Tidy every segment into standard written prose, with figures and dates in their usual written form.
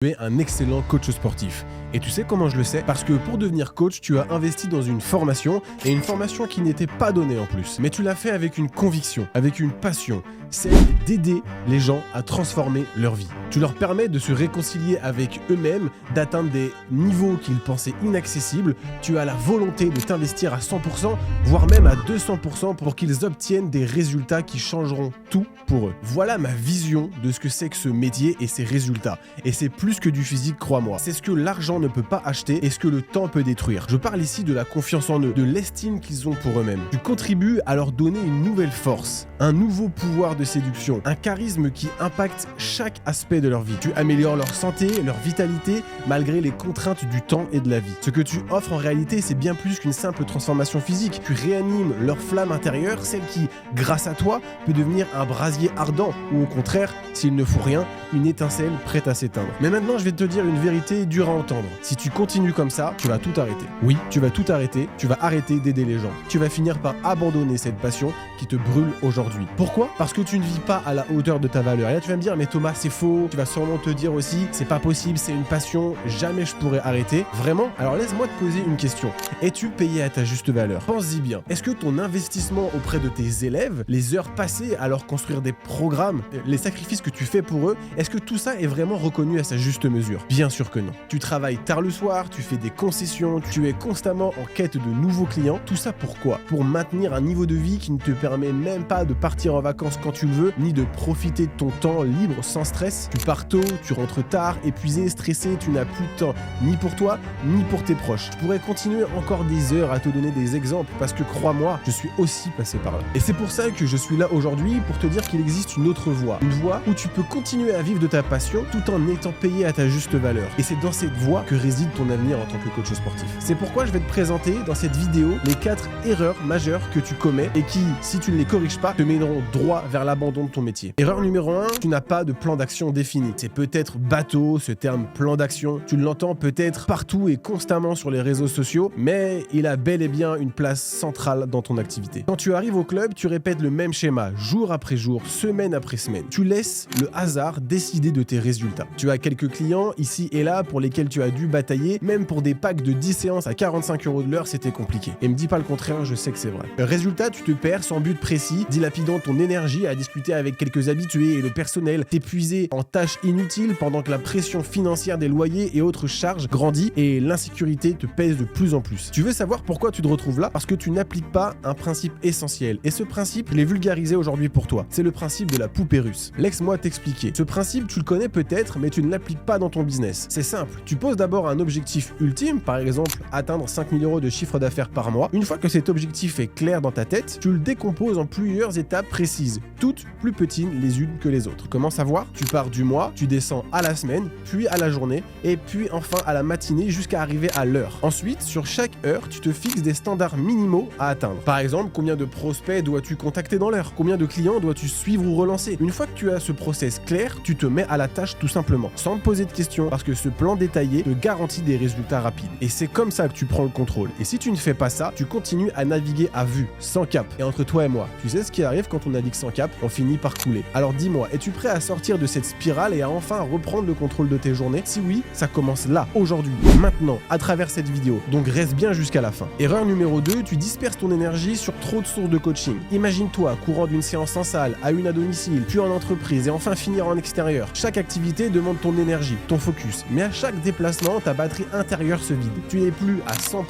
Tu es un excellent coach sportif. Et tu sais comment je le sais? Parce que pour devenir coach, tu as investi dans une formation, et une formation qui n'était pas donnée en plus. Mais tu l'as fait avec une conviction, avec une passion, celle d'aider les gens à transformer leur vie. Tu leur permets de se réconcilier avec eux-mêmes, d'atteindre des niveaux qu'ils pensaient inaccessibles. Tu as la volonté de t'investir à 100%, voire même à 200% pour qu'ils obtiennent des résultats qui changeront tout pour eux. Voilà ma vision de ce que c'est que ce métier et ses résultats. Et c'est plus que du physique, crois-moi. C'est ce que l'argent ne peut pas acheter et ce que le temps peut détruire. Je parle ici de la confiance en eux, de l'estime qu'ils ont pour eux-mêmes. Tu contribues à leur donner une nouvelle force, un nouveau pouvoir de séduction, un charisme qui impacte chaque aspect de leur vie. Tu améliores leur santé, leur vitalité, malgré les contraintes du temps et de la vie. Ce que tu offres en réalité, c'est bien plus qu'une simple transformation physique. Tu réanimes leur flamme intérieure, celle qui, grâce à toi, peut devenir un brasier ardent, ou au contraire, s'il ne faut rien, une étincelle prête à s'éteindre. Mais maintenant, je vais te dire une vérité dure à entendre. Si tu continues comme ça, tu vas tout arrêter. Oui, tu vas tout arrêter, tu vas arrêter d'aider les gens. Tu vas finir par abandonner cette passion qui te brûle aujourd'hui. Pourquoi? Parce que tu ne vis pas à la hauteur de ta valeur. Et là, tu vas me dire, mais Thomas, c'est faux. Tu vas sûrement te dire aussi, c'est pas possible, c'est une passion, jamais je pourrais arrêter. Vraiment? Alors laisse-moi te poser une question. Es-tu payé à ta juste valeur? Pense-y bien. Est-ce que ton investissement auprès de tes élèves, les heures passées à leur construire des programmes, les sacrifices que tu fais pour eux, est-ce que tout ça est vraiment reconnu à sa juste mesure? Bien sûr que non. Tu travailles tard le soir, tu fais des concessions, tu es constamment en quête de nouveaux clients. Tout ça pourquoi? Pour maintenir un niveau de vie qui ne te permet même pas de partir en vacances quand tu le veux, ni de profiter de ton temps libre sans stress. Tu pars tôt, tu rentres tard, épuisé, stressé, tu n'as plus de temps, ni pour toi, ni pour tes proches. Je pourrais continuer encore des heures à te donner des exemples, parce que crois-moi, je suis aussi passé par là. Et c'est pour ça que je suis là aujourd'hui, pour te dire qu'il existe une autre voie. Une voie où tu peux continuer à vivre de ta passion, tout en étant payé à ta juste valeur. Et c'est dans cette voie que réside ton avenir en tant que coach sportif. C'est pourquoi je vais te présenter dans cette vidéo les 4 erreurs majeures que tu commets et qui, si tu ne les corriges pas, te mèneront droit vers l'abandon de ton métier. Erreur numéro 1, tu n'as pas de plan d'action défini. C'est peut-être bateau, ce terme plan d'action. Tu l'entends peut-être partout et constamment sur les réseaux sociaux, mais il a bel et bien une place centrale dans ton activité. Quand tu arrives au club, tu répètes le même schéma, jour après jour, semaine après semaine. Tu laisses le hasard décider de tes résultats. Tu as quelques clients ici et là pour lesquels tu as dû batailler, même pour des packs de 10 séances à 45 € de l'heure, c'était compliqué. Et me dis pas le contraire, je sais que c'est vrai. Résultat, tu te perds sans but précis, dilapidant ton énergie à discuter avec quelques habitués et le personnel, t'épuiser en tâches inutiles pendant que la pression financière des loyers et autres charges grandit et l'insécurité te pèse de plus en plus. Tu veux savoir pourquoi tu te retrouves là? Parce que tu n'appliques pas un principe essentiel. Et ce principe, je l'ai vulgarisé aujourd'hui pour toi. C'est le principe de la poupée russe. Laisse-moi t'expliquer. Ce principe, tu le connais peut-être, mais tu ne l'appliques pas dans ton business. C'est simple. Tu poses d'abord un objectif ultime, par exemple atteindre 5 000 € de chiffre d'affaires par mois. Une fois que cet objectif est clair dans ta tête, tu le décomposes en plusieurs étapes précises, toutes plus petites les unes que les autres. Comment savoir? Tu pars du mois, tu descends à la semaine, puis à la journée, et puis enfin à la matinée jusqu'à arriver à l'heure. Ensuite, sur chaque heure, tu te fixes des standards minimaux à atteindre. Par exemple, combien de prospects dois-tu contacter dans l'heure? Combien de clients dois-tu suivre ou relancer? Une fois que tu as ce process clair, tu te mets à la tâche tout simplement, sans te poser de questions, parce que ce plan détaillé te garantit des résultats rapides. Et c'est comme ça que tu prends le contrôle. Et si tu ne fais pas ça, tu continues à naviguer à vue, sans cap. Et entre toi et moi, tu sais ce qui arrive quand on navigue sans cap? On finit par couler. Alors dis-moi, es-tu prêt à sortir de cette spirale et à enfin reprendre le contrôle de tes journées? Si oui, ça commence là, aujourd'hui, maintenant, à travers cette vidéo. Donc reste bien jusqu'à la fin. Erreur numéro 2, tu disperses ton énergie sur trop de sources de coaching. Imagine-toi courant d'une séance en salle à une à domicile, puis en entreprise et enfin finir en extérieur. Chaque activité demande ton énergie, ton focus. Mais à chaque déplacement, ta batterie intérieure se vide. Tu n'es plus à 100%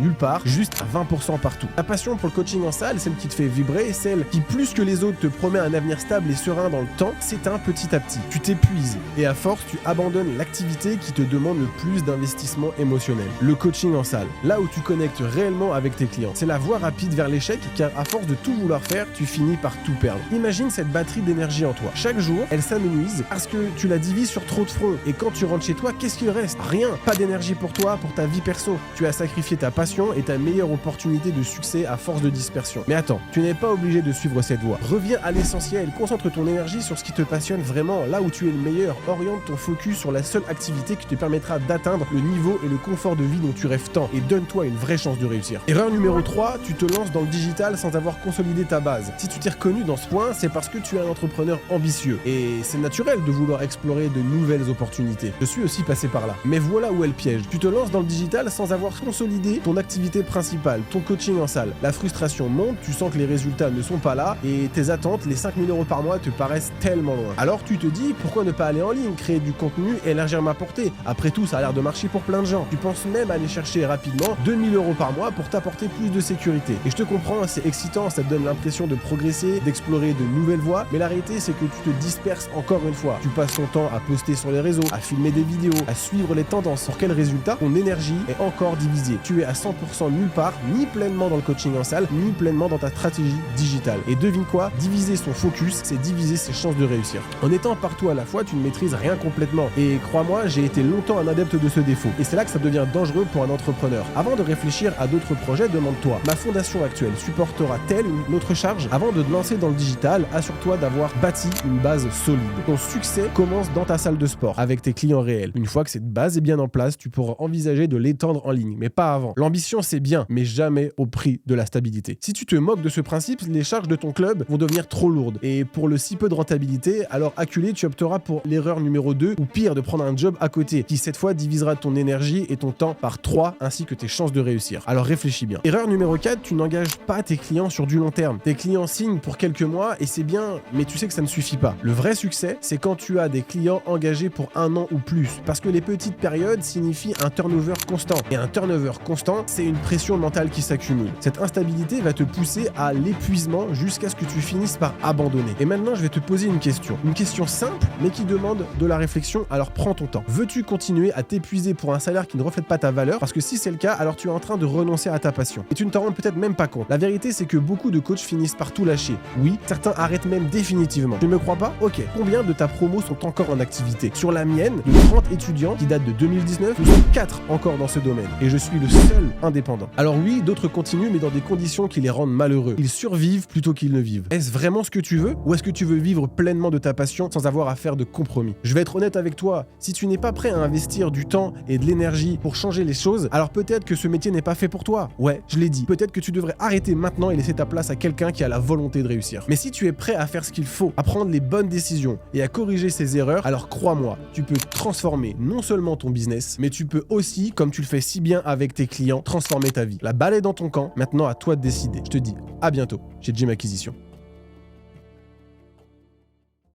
nulle part, juste à 20% partout. Ta passion pour le coaching en salle, celle qui te fait vibrer, celle qui plus que les autres te promet un avenir stable et serein dans le temps, s'éteint petit à petit. Tu t'épuises et à force, tu abandonnes l'activité qui te demande le plus d'investissement émotionnel. Le coaching en salle, là où tu connectes réellement avec tes clients. C'est la voie rapide vers l'échec car à force de tout vouloir faire, tu finis par tout perdre. Imagine cette batterie d'énergie en toi. Chaque jour, elle s'amenuise parce que tu la divises sur trop de fronts. Et quand tu rentres chez toi, qu'est-ce qu'il reste? Rien. rien, pas d'énergie pour toi, pour ta vie perso. Tu as sacrifié ta passion et ta meilleure opportunité de succès à force de dispersion. Mais attends, tu n'es pas obligé de suivre cette voie. Reviens à l'essentiel, concentre ton énergie sur ce qui te passionne vraiment, là où tu es le meilleur. Oriente ton focus sur la seule activité qui te permettra d'atteindre le niveau et le confort de vie dont tu rêves tant, et donne-toi une vraie chance de réussir. Erreur numéro 3, tu te lances dans le digital sans avoir consolidé ta base. Si tu t'es reconnu dans ce point, c'est parce que tu es un entrepreneur ambitieux. Et c'est naturel de vouloir explorer de nouvelles opportunités. Je suis aussi passé par là. Mais voilà où est le piège. Tu te lances dans le digital sans avoir consolidé ton activité principale, ton coaching en salle. La frustration monte, tu sens que les résultats ne sont pas là et tes attentes, les 5 000 € par mois te paraissent tellement loin. Alors tu te dis, pourquoi ne pas aller en ligne, créer du contenu et élargir ma portée? Après tout, ça a l'air de marcher pour plein de gens. Tu penses même aller chercher rapidement 2 000 € par mois pour t'apporter plus de sécurité. Et je te comprends, c'est excitant, ça te donne l'impression de progresser, d'explorer de nouvelles voies, mais la réalité c'est que tu te disperses encore une fois. Tu passes ton temps à poster sur les réseaux, à filmer des vidéos, à suivre les tendances. Pour quel résultat? Ton énergie est encore divisée. Tu es à 100% nulle part, ni pleinement dans le coaching en salle, ni pleinement dans ta stratégie digitale. Et devine quoi? Diviser son focus, c'est diviser ses chances de réussir. En étant partout à la fois, tu ne maîtrises rien complètement. Et crois-moi, j'ai été longtemps un adepte de ce défaut. Et c'est là que ça devient dangereux pour un entrepreneur. Avant de réfléchir à d'autres projets, demande-toi, ma fondation actuelle supportera-t-elle une autre charge? Avant de te lancer dans le digital, assure-toi d'avoir bâti une base solide. Ton succès commence dans ta salle de sport, avec tes clients réels. Une fois que cette base est bien en place, tu pourras envisager de l'étendre en ligne, mais pas avant. L'ambition, c'est bien, mais jamais au prix de la stabilité. Si tu te moques de ce principe, les charges de ton club vont devenir trop lourdes. Et pour le si peu de rentabilité, alors acculé, tu opteras pour l'erreur numéro 2, ou pire, de prendre un job à côté, qui cette fois divisera ton énergie et ton temps par 3, ainsi que tes chances de réussir. Alors réfléchis bien. Erreur numéro 4, tu n'engages pas tes clients sur du long terme. Tes clients signent pour quelques mois, et c'est bien, mais tu sais que ça ne suffit pas. Le vrai succès, c'est quand tu as des clients engagés pour 1 an ou plus, parce que les petites périodes signifient un turnover constant. Et un turnover constant, c'est une pression mentale qui s'accumule. Cette instabilité va te pousser à l'épuisement jusqu'à ce que tu finisses par abandonner. Et maintenant, je vais te poser une question. Une question simple, mais qui demande de la réflexion, alors prends ton temps. Veux-tu continuer à t'épuiser pour un salaire qui ne reflète pas ta valeur? Parce que si c'est le cas, alors tu es en train de renoncer à ta passion. Et tu ne t'en rends peut-être même pas compte. La vérité, c'est que beaucoup de coachs finissent par tout lâcher. Oui, certains arrêtent même définitivement. Tu ne me crois pas? Ok. Combien de ta promo sont encore en activité? Sur la mienne, de 30 étudiants qui datent de 2019, nous sommes 4 encore dans ce domaine. Et je suis le seul indépendant. Alors oui, d'autres continuent, mais dans des conditions qui les rendent malheureux. Ils survivent plutôt qu'ils ne vivent. Est-ce vraiment ce que tu veux? Ou est-ce que tu veux vivre pleinement de ta passion sans avoir à faire de compromis? Je vais être honnête avec toi, si tu n'es pas prêt à investir du temps et de l'énergie pour changer les choses, alors peut-être que ce métier n'est pas fait pour toi. Ouais, je l'ai dit. Peut-être que tu devrais arrêter maintenant et laisser ta place à quelqu'un qui a la volonté de réussir. Mais si tu es prêt à faire ce qu'il faut, à prendre les bonnes décisions et à corriger ses erreurs, alors crois-moi, tu peux transformer non seulement ton business, mais tu peux aussi, comme tu le fais si bien avec tes clients, transformer ta vie. La balle est dans ton camp, maintenant à toi de décider. Je te dis à bientôt chez Jim Acquisition.